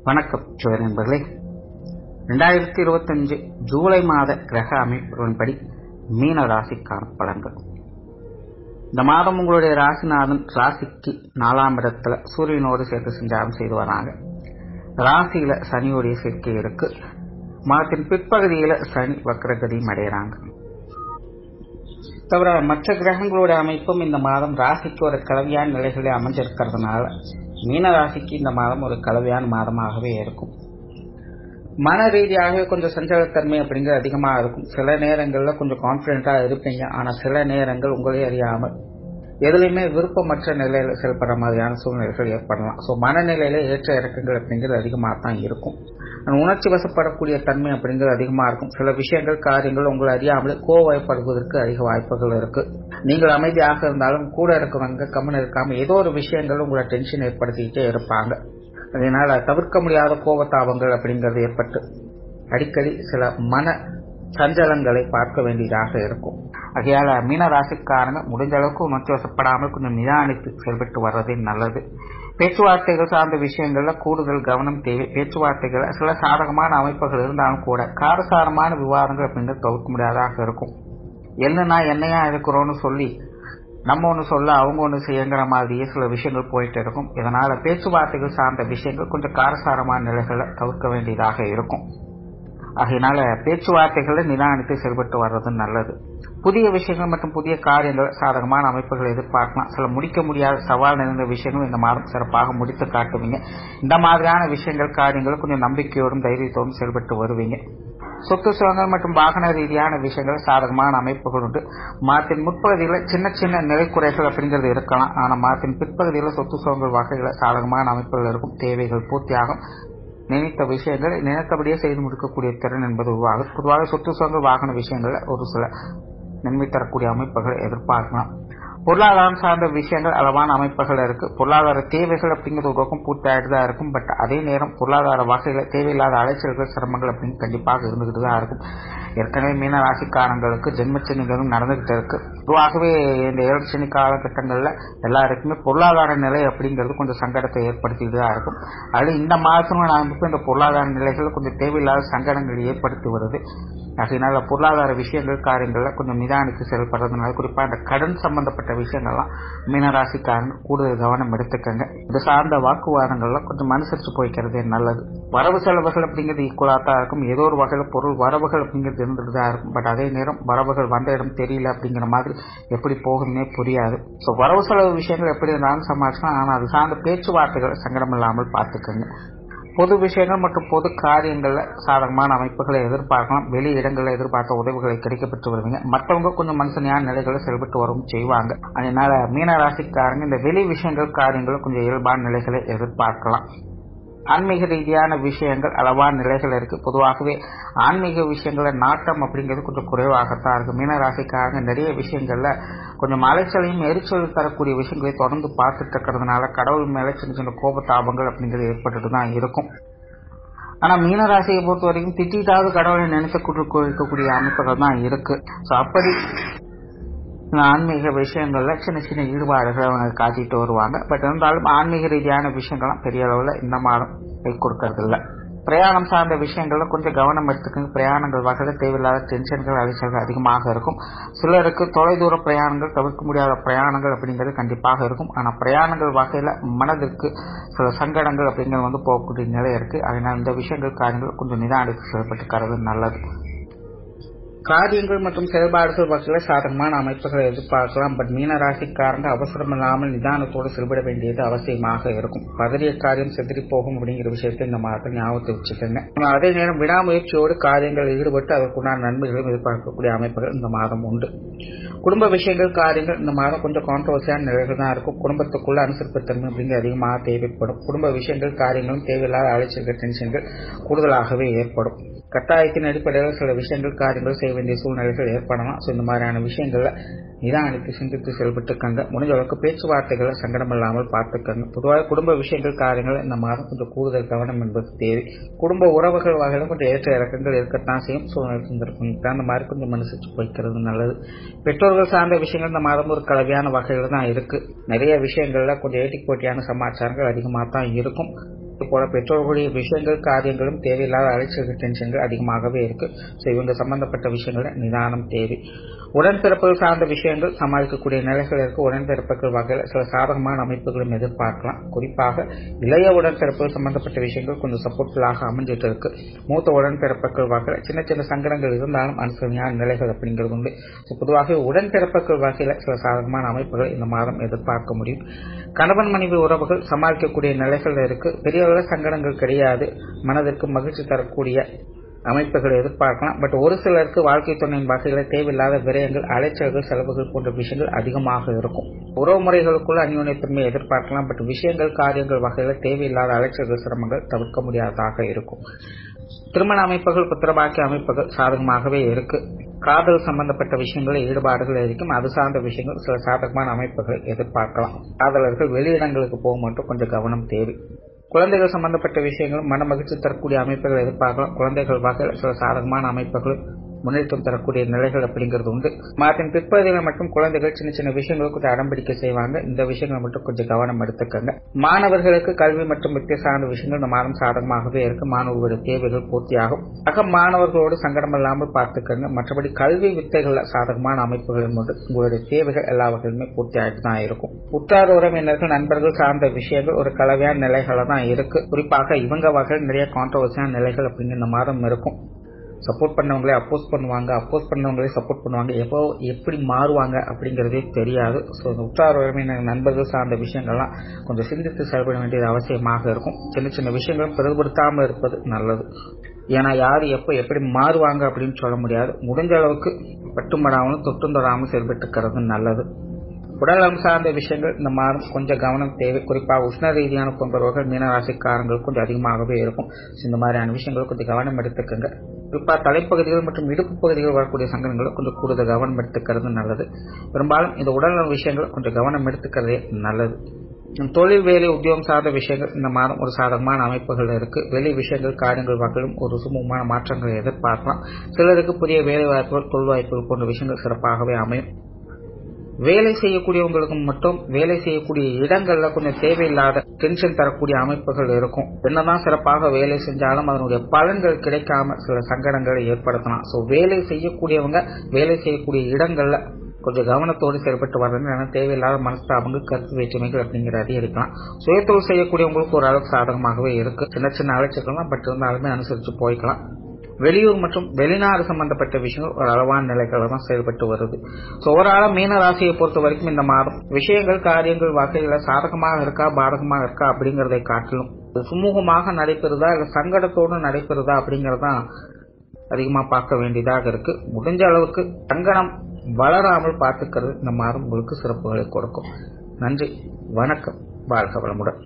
வணக்கம் சிவ நண்பர்களே. 2025 ஜூலை மாத கிரக அமைப்புகளின்படி மீன ராசிக்கான பலன்கள். இந்த மாதம் உங்களுடைய ராசிநாதன் ராசிக்கு 4ஆம் இடத்துல சூரியனோடு சேர்த்து சஞ்சாரம் செய்து வராங்க. ராசியில சனியோடைய சேர்க்கை இருக்கு. மாதத்தின் பிற்பகுதியில சனி வக்ரகதியும் அடைகிறாங்க. தவிர மற்ற கிரகங்களுடைய அமைப்பும் இந்த மாதம் ராசிக்கு ஒரு கலவையான நிலைகளை அமைஞ்சிருக்கிறதுனால மீன ராசிக்கு இந்த மாதம் ஒரு கலவையான மாதமாகவே இருக்கும். மன ரீதியாகவே கொஞ்சம் சஞ்சலத்தன்மை அப்படிங்கிறது அதிகமாக இருக்கும். சில நேரங்களில் கொஞ்சம் கான்ஃபிடென்ட்டா இருப்பீங்க. ஆனால் சில நேரங்கள் உங்களே அறியாமல் எதுலையுமே விருப்பமற்ற நிலையில செயல்படுற மாதிரியான சூழ்நிலைகள் ஏற்படலாம். ஸோ மனநிலையில ஏற்ற இறக்கங்கள் அப்படிங்கிறது அதிகமாக தான் இருக்கும். உணர்ச்சி வசப்படக்கூடிய தன்மை அப்படிங்கிறது அதிகமாக இருக்கும். சில விஷயங்கள் காரியங்கள் உங்களை அறியாமலே கோவப்படுவதற்கு அதிக வாய்ப்புகள் இருக்கு. நீங்கள் அமைதியாக இருந்தாலும் கூட இருக்கிறவங்க கம்மன் இருக்காம ஏதோ ஒரு விஷயங்கள் உங்களை டென்ஷன் ஏற்படுத்திக்கிட்டே இருப்பாங்க. அதனால தவிர்க்க முடியாத கோபத்தாபங்கள் அப்படிங்கிறது ஏற்பட்டு அடிக்கடி சில மன சஞ்சலங்களை பார்க்க வேண்டியதாக இருக்கும். ஆகையால மீன ராசிக்காரங்க முடிஞ்ச அளவுக்கு உணர்ச்சி வசப்படாமல் கொஞ்சம் நிதானித்து செயல்பட்டு வர்றதே நல்லது. பேச்சுவார்த்தைகள் சார்ந்த விஷயங்கள்ல கூடுதல் கவனம் தேவை. பேச்சுவார்த்தைகள் சில சாதகமான அமைப்புகள் இருந்தாலும் கூட காரசாரமான விவாதங்கள் அப்படிங்கிறது தவிர்க்க முடியாதாக இருக்கும். என்னன்னா என்னையா இருக்கிறோன்னு சொல்லி நம்ம ஒன்று சொல்ல அவங்க ஒன்று செய்யங்கிற மாதிரியே சில விஷயங்கள் போயிட்டு இருக்கும். இதனால பேச்சுவார்த்தைகள் சார்ந்த விஷயங்கள் கொஞ்சம் காரசாரமான நிலைகளை தவிர்க்க வேண்டியதாக இருக்கும். அதனால பேச்சுவார்த்தைகளை நிதானித்து செயல்பட்டு வர்றது நல்லது. புதிய விஷயங்கள் மற்றும் புதிய காரியங்கள் சாதகமான அமைப்புகளை எதிர்பார்க்கலாம். சில முடிக்க முடியாத சவால் நிறைந்த விஷயங்கள் இந்த மாதம் சிறப்பாக முடித்து காட்டுவீங்க. இந்த மாதிரியான விஷயங்கள் காரியங்கள் கொஞ்சம் நம்பிக்கையோடும் தைரியத்தோடும் செயல்பட்டு வருவீங்க. சொத்து சுகங்கள் மற்றும் வாகன ரீதியான விஷயங்கள் சாதகமான அமைப்புகள் உண்டு. மாதத்தின் முற்பகுதியில் சின்ன சின்ன நிலைக்குறைகள் அப்படிங்கிறது இருக்கலாம். ஆனால் மாதத்தின் பிற்பகுதியில் சொத்து சுகங்கள் வகைகளை சாதகமான அமைப்புகள் இருக்கும். தேவைகள் பூர்த்தியாகும். நினைத்த விஷயங்களை நினைத்தபடியே செய்து முடிக்கக்கூடிய திறன் என்பது உருவாகும். பொதுவாக சொத்து சுகங்கள் வாகன விஷயங்கள்ல ஒரு சில நன்மை தரக்கூடிய அமைப்புகளை எதிர்பார்க்கலாம். பொருளாதாரம் சார்ந்த விஷயங்கள் அளவான அமைப்புகள் இருக்கு. பொருளாதார தேவைகள் அப்படிங்கிறது ஒரு பக்கம் பூர்த்தியாகிட்டு தான் இருக்கும். பட் அதே நேரம் பொருளாதார வகையில தேவையில்லாத அலைச்சல்கள் சிரமங்கள் அப்படின்னு கண்டிப்பாக இருந்துகிட்டு தான் இருக்கும். ஏற்கனவே மீன ராசிக்காரங்களுக்கு ஜென்மச்சனிகளும் நடந்துகிட்டு இருக்கு. பொதுவாகவே இந்த 7 சனி காலகட்டங்கள்ல எல்லாருக்குமே பொருளாதார நிலை அப்படிங்கிறது கொஞ்சம் சங்கடத்தை ஏற்படுத்திட்டு தான் இருக்கும். அது இந்த மாதம் நமக்கு இந்த பொருளாதார நிலைகள் கொஞ்சம் தேவையில்லாத சங்கடங்கள் ஏற்படுத்தி வருது. அதனால பொருளாதார விஷயங்கள் காரியங்கள்ல கொஞ்சம் நிதானித்து செயல்படுறதுனால குறிப்பா இந்த கடன் சம்பந்தப்பட்ட விஷயங்கள்லாம் மீனராசிக்காரங்க கூடுதல் கவனம் எடுத்துக்கங்க. இது சார்ந்த வாக்குவாதங்கள்ல கொஞ்சம் அனுசரிச்சு போய்க்கிறதே நல்லது. வரவு செலவுகள் அப்படிங்கிறது ஈக்குவலா தான் இருக்கும். ஏதோ ஒரு வகையில பொருள் வரவுகள் அப்படிங்கிறது இருந்துட்டு தான் இருக்கும். பட் அதே நேரம் வரவுகள் வந்த இடம் தெரியல அப்படிங்கிற மாதிரி எப்படி போகுதுன்னே புரியாது. ஸோ வரவு செலவு விஷயங்கள் எப்படி இருந்தாலும் சமாளிக்கலாம். ஆனால் அது சார்ந்த பேச்சுவார்த்தைகள் சங்கடம் இல்லாமல் பார்த்துக்கங்க. பொது விஷயங்கள் மற்றும் பொது காரியங்கள்ல சாதகமான அமைப்புகளை எதிர்பார்க்கலாம். வெளி இடங்களில் எதிர்பார்த்த உதவிகளை கிடைக்கப்பட்டு வருவீங்க. மற்றவங்க கொஞ்சம் மனுஷனியான நிலைகளை செயல்பட்டு வரும் செய்வாங்க. அதனால மீன ராசிக்காரங்க இந்த வெளி விஷயங்கள் காரியங்களும் கொஞ்சம் இயல்பான நிலைகளை எதிர்பார்க்கலாம். ஆன்மீக ரீதியான விஷயங்கள் அளவான நிலைகள் இருக்கு. பொதுவாகவே ஆன்மீக விஷயங்கள நாட்டம் அப்படிங்கிறது கொஞ்சம் குறைவாகத்தான் இருக்கு. மீனராசிக்காக நிறைய விஷயங்கள்ல கொஞ்சம் அலைச்சலையும் எரிச்சல் தரக்கூடிய விஷயங்களை தொடர்ந்து பார்த்துட்டு இருக்கிறதுனால கடவுள் மேல சின்ன சின்ன கோபத்தாபங்கள் அப்படிங்கிறது ஏற்பட்டுட்டு தான் இருக்கும். ஆனா மீனராசியை பொறுத்த வரைக்கும் திட்டாவது கடவுளை நினைச்சு கொடுக்கக்கூடிய அமைப்புகள் தான் இருக்கு. ஸோ அப்படி ஆன்மீக விஷயங்கள்ல சின்ன சின்ன ஈடுபாடுகளை அவங்க காட்டிட்டு வருவாங்க. பட் இருந்தாலும் ஆன்மீக ரீதியான விஷயங்கள்லாம் பெரிய அளவுல இந்த மாதம் கை கொடுக்கறது இல்லை. பிரயாணம் சார்ந்த விஷயங்கள்ல கொஞ்சம் கவனம் எடுத்துக்கங்க. பிரயாணங்கள் வகையில தேவையில்லாத டென்ஷன்கள் அலைச்சல்கள் அதிகமாக இருக்கும். சிலருக்கு தொலைதூர பிரயாணங்கள் தவிர்க்க முடியாத பிரயாணங்கள் அப்படிங்கிறது கண்டிப்பாக இருக்கும். ஆனா பிரயாணங்கள் வகையில மனதிற்கு சில சங்கடங்கள் அப்படிங்கிறது போகக்கூடிய நிலை இருக்கு. அதனால இந்த விஷயங்கள் காரியங்கள் கொஞ்சம் நிதானித்து செயல்பட்டுக்கிறது நல்லது. காரியங்கள் மற்றும் செயல்பாடுகள் வகையில சாதகமான அமைப்புகளை எதிர்பார்க்கலாம். பட் மீன ராசிக்காரங்க அவசரம் இல்லாமல் நிதானத்தோடு செயல்பட வேண்டியது அவசியமாக இருக்கும். பதறிய காரியம் செதறி போகும் அப்படிங்கிற விஷயத்தை இந்த மாதத்தை ஞாபகத்தை வச்சுக்கோங்க. அதே நேரம் விடாமுயற்சியோடு காரியங்களில் ஈடுபட்டு அதற்குண்டான நன்மைகளும் எதிர்பார்க்கக்கூடிய அமைப்புகள் இந்த மாதம் உண்டு. குடும்ப விஷயங்கள் காரியங்கள் இந்த மாதம் கொஞ்சம் கான்ட்ரோவர்சியான நிலைகள் தான் இருக்கும். குடும்பத்துக்குள்ள அனுசரிப்புத்தன்மை அப்படிங்கிறது அதிகமாக தேவைப்படும். குடும்ப விஷயங்கள் காரியங்களும் தேவையில்லாத அலைச்சல்கள் டென்ஷன்கள் கூடுதலாகவே ஏற்படும். கட்டாயத்தின் அடிப்படையில் சில விஷயங்கள் காரியங்கள் செய்ய வேண்டிய சூழ்நிலைகள் ஏற்படலாம். ஸோ இந்த மாதிரியான விஷயங்கள்ல நிதானித்து சிந்தித்து செயல்பட்டுக்கங்க. முடிஞ்ச அளவுக்கு பேச்சுவார்த்தைகளை சங்கடம் இல்லாமல் பார்த்துக்கங்க. பொதுவாக குடும்ப விஷயங்கள் காரியங்கள் இந்த மாதம் கொஞ்சம் கூடுதல் கவனம் என்பது தேவை. குடும்ப உறவுகள் வகையில கொஞ்சம் ஏற்ற இறக்கங்கள் இருக்கத்தான் செய்யும். சூழ்நிலை சந்தர்ப்பம் அந்த மாதிரி கொஞ்சம் மனுஷிச்சு போய்க்கிறது நல்லது. பெற்றோர்கள் சார்ந்த விஷயங்கள் இந்த மாதம் ஒரு கலவையான வகையில் தான் இருக்கு. நிறைய விஷயங்கள்ல கொஞ்சம் ஏட்டி போட்டியான சமாச்சாரங்கள் அதிகமாக தான் இருக்கும். போல பெற்றோர்களுடைய விஷயங்கள் காரியங்களும் தேவையில்லாத அலைச்சல்கள் டென்ஷன்கள் அதிகமாகவே இருக்கு. ஸோ இவங்க சம்பந்தப்பட்ட விஷயங்கள நிதானம் தேவை. உடன்பிறப்புகள் சார்ந்த விஷயங்கள் சமாளிக்கக்கூடிய நிலைகள் இருக்கு. உடன்பிறப்புகள் வகையில் சில சாதகமான அமைப்புகளும் எதிர்பார்க்கலாம். குறிப்பாக இளைய உடன்பிறப்புகள் சம்பந்தப்பட்ட விஷயங்கள் கொஞ்சம் சப்போர்ட்ஃபுல்லாக அமைஞ்சிட்டு இருக்கு. மூத்த உடன்பிறப்புகள் வகையில் சின்ன சின்ன சங்கடங்கள் இருந்தாலும் அனுசரணையான நிலைகள் அப்படிங்கிறது உண்டு. பொதுவாக உடன்பிறப்புகள் வகையில் சில சாதகமான அமைப்புகள் இந்த மாதம் எதிர்பார்க்க முடியும். கணவன் மனைவி உறவுகள் சமாளிக்கக்கூடிய நிலைகள் இருக்கு. பெரிய அளவில் சங்கடங்கள் கிடையாது. மனதிற்கு மகிழ்ச்சி தரக்கூடிய அமைப்புகளை எதிர்பார்க்கலாம். பட் ஒரு சிலருக்கு வாழ்க்கை துணையின் வகையில தேவையில்லாத விரயங்கள், அலைச்சல்கள், செலவுகள் போன்ற விஷயங்கள் அதிகமாக இருக்கும். உறவு முறைகளுக்குள்ள அந்யோன்யத்தன்மை எதிர்பார்க்கலாம். பட் விஷயங்கள் காரியங்கள் வகையில தேவையில்லாத அலைச்சல்கள், சிரமங்கள் தவிர்க்க முடியாததாக இருக்கும். திருமண அமைப்புகள், புத்திரபாக்கிய அமைப்புகள் சாதகமாகவே இருக்கு. காதல் சம்பந்தப்பட்ட விஷயங்களில் ஈடுபாடுகள் இருக்கும். அது சார்ந்த விஷயங்கள் சில சாதகமான அமைப்புகளை எதிர்பார்க்கலாம். காதலர்கள் வெளியிடங்களுக்கு போக மட்டும் கொஞ்சம் கவனம் தேவை. குழந்தைகள் சம்பந்தப்பட்ட விஷயங்கள் மன மகிழ்ச்சி தரக்கூடிய அமைப்புகள் எதிர்பார்க்கலாம். குழந்தைகள் வகையில் சில சாதகமான அமைப்புகள் முன்னேற்றம் தரக்கூடிய நிலைகள் அப்படிங்கிறது உண்டு. மாதத்தின் பிற்பகுதியில் மட்டும் குழந்தைகள் சின்ன சின்ன விஷயங்கள் கொஞ்சம் அடம்பிடிக்க செய்வாங்க. இந்த விஷயங்கள் மட்டும் கொஞ்சம் கவனம் எடுத்துக்கங்க. மாணவர்களுக்கு கல்வி மற்றும் வித்திய சார்ந்த விஷயங்கள் இந்த மாதம் சாதகமாகவே இருக்கு. மாணவர்களுடைய தேவைகள் பூர்த்தியாகும். மாணவர்களோடு சங்கடம் இல்லாமல் பார்த்துக்கங்க. மற்றபடி கல்வி வித்தைகள் சாதகமான அமைப்புகள் உங்களுடைய தேவைகள் எல்லா வகையிலுமே பூர்த்தி ஆகிட்டு தான் இருக்கும். உற்றார் உறவினர்கள் நண்பர்கள் சார்ந்த விஷயங்கள் ஒரு கலவையான நிலைகள தான் இருக்கு. குறிப்பாக இவங்க வகையில் நிறைய கான்ட்ரோவர்சியான நிலைகள் அப்படிங்கிற இந்த மாதம் இருக்கும். சப்போர்ட் பண்ணவங்களே அப்போஸ் பண்ணுவாங்க, அப்போஸ் பண்ணவங்களே சப்போர்ட் பண்ணுவாங்க. எப்போ எப்படி மாறுவாங்க அப்படிங்கிறதே தெரியாது. ஸோ உற்றார் உறவினர் நண்பர்கள் சார்ந்த விஷயங்கள்லாம் கொஞ்சம் சிந்தித்து செயல்பட வேண்டியது அவசியமாக இருக்கும். சின்ன சின்ன விஷயங்களும் பெருபடுத்தாமல் இருப்பது நல்லது. ஏன்னா யார் எப்போ எப்படி மாறுவாங்க அப்படின்னு சொல்ல முடியாது. முடிஞ்ச அளவுக்கு பட்டுமடாமலும் தொட்டும் தொடாமல் செயல்பட்டுக்கிறது நல்லது. உடல்நலம் சார்ந்த விஷயங்கள் இந்த மாதம் கொஞ்சம் கவனம் தேவை. குறிப்பாக உஷ்ண ரீதியான தொந்தரவுகள் மீனராசிக்காரங்கள் கொஞ்சம் அதிகமாகவே இருக்கும். இந்த மாதிரியான விஷயங்கள் கொஞ்சம் கவனம் எடுத்துக்கங்க. குறிப்பாக தலைப்பகுதிகள் மற்றும் இடுப்பு பகுதிகள் வரக்கூடிய சங்கடங்களை கொஞ்சம் கூடுதல் கவனம் எடுத்துக்கிறது நல்லது. பெரும்பாலும் இந்த உடல்நல விஷயங்கள் கொஞ்சம் கவனம் எடுத்துக்கிறதே நல்லது. தொழில் வேலை உத்தியோகம் சார்ந்த விஷயங்கள் இந்த மாதம் ஒரு சாதகமான அமைப்புகள் இருக்கு. வெளி விஷயங்கள் காரியங்கள் வகையிலும் ஒரு சுமூகமான மாற்றங்களை எதிர்பார்க்கலாம். சிலருக்கு புதிய வேலை வாய்ப்புகள், தொழில் வாய்ப்புகள் போன்ற விஷயங்கள் சிறப்பாகவே அமையும். வேலை செய்யக்கூடியவங்களுக்கு மட்டும் வேலை செய்யக்கூடிய இடங்கள்ல கொஞ்சம் தேவையில்லாத டென்ஷன் தரக்கூடிய அமைப்புகள் இருக்கும். என்னதான் சிறப்பாக வேலை செஞ்சாலும் அதனுடைய பலன்கள் கிடைக்காம சில சங்கடங்களை ஏற்படுத்தலாம். ஸோ வேலை செய்யக்கூடியவங்க வேலை செய்யக்கூடிய இடங்கள்ல கொஞ்சம் கவனத்தோடு செயல்பட்டு வர்றது. தேவையில்லாத மனஸ்தாபங்கள், கருத்து வேற்றுமைகள் அப்படிங்கிற அதிகரிக்கலாம். சுயத்தொழில் செய்யக்கூடியவங்களுக்கு ஓரளவுக்கு சாதகமாகவே இருக்கு. சின்ன சின்ன அலைச்சல்கள்லாம் பட் இருந்தாலுமே அனுசரித்து போய்க்கலாம். வெளியூர் மற்றும் வெளிநாடு சம்பந்தப்பட்ட விஷயங்கள் ஒரு அளவான நிலைகளை தான் செயல்பட்டு வருது. ஸோ ஓவரால மீன ராசியை பொறுத்த வரைக்கும் இந்த மாதம் விஷயங்கள் காரியங்கள் வகையில சாதகமாக இருக்கா பாதகமாக இருக்கா அப்படிங்கறதை காட்டிலும் சுமூகமாக நடைபெறுதா இல்ல சங்கடத்தோடு நடைபெறுதா அப்படிங்கறதான் அதிகமா பார்க்க வேண்டியதாக இருக்கு. முடிஞ்ச அளவுக்கு சங்கடம் வளராமல் பார்த்துக்கிறது இந்த மாதம் உங்களுக்கு சிறப்புகளை கொடுக்கும். நன்றி, வணக்கம், வாழ்க வளமுடன்.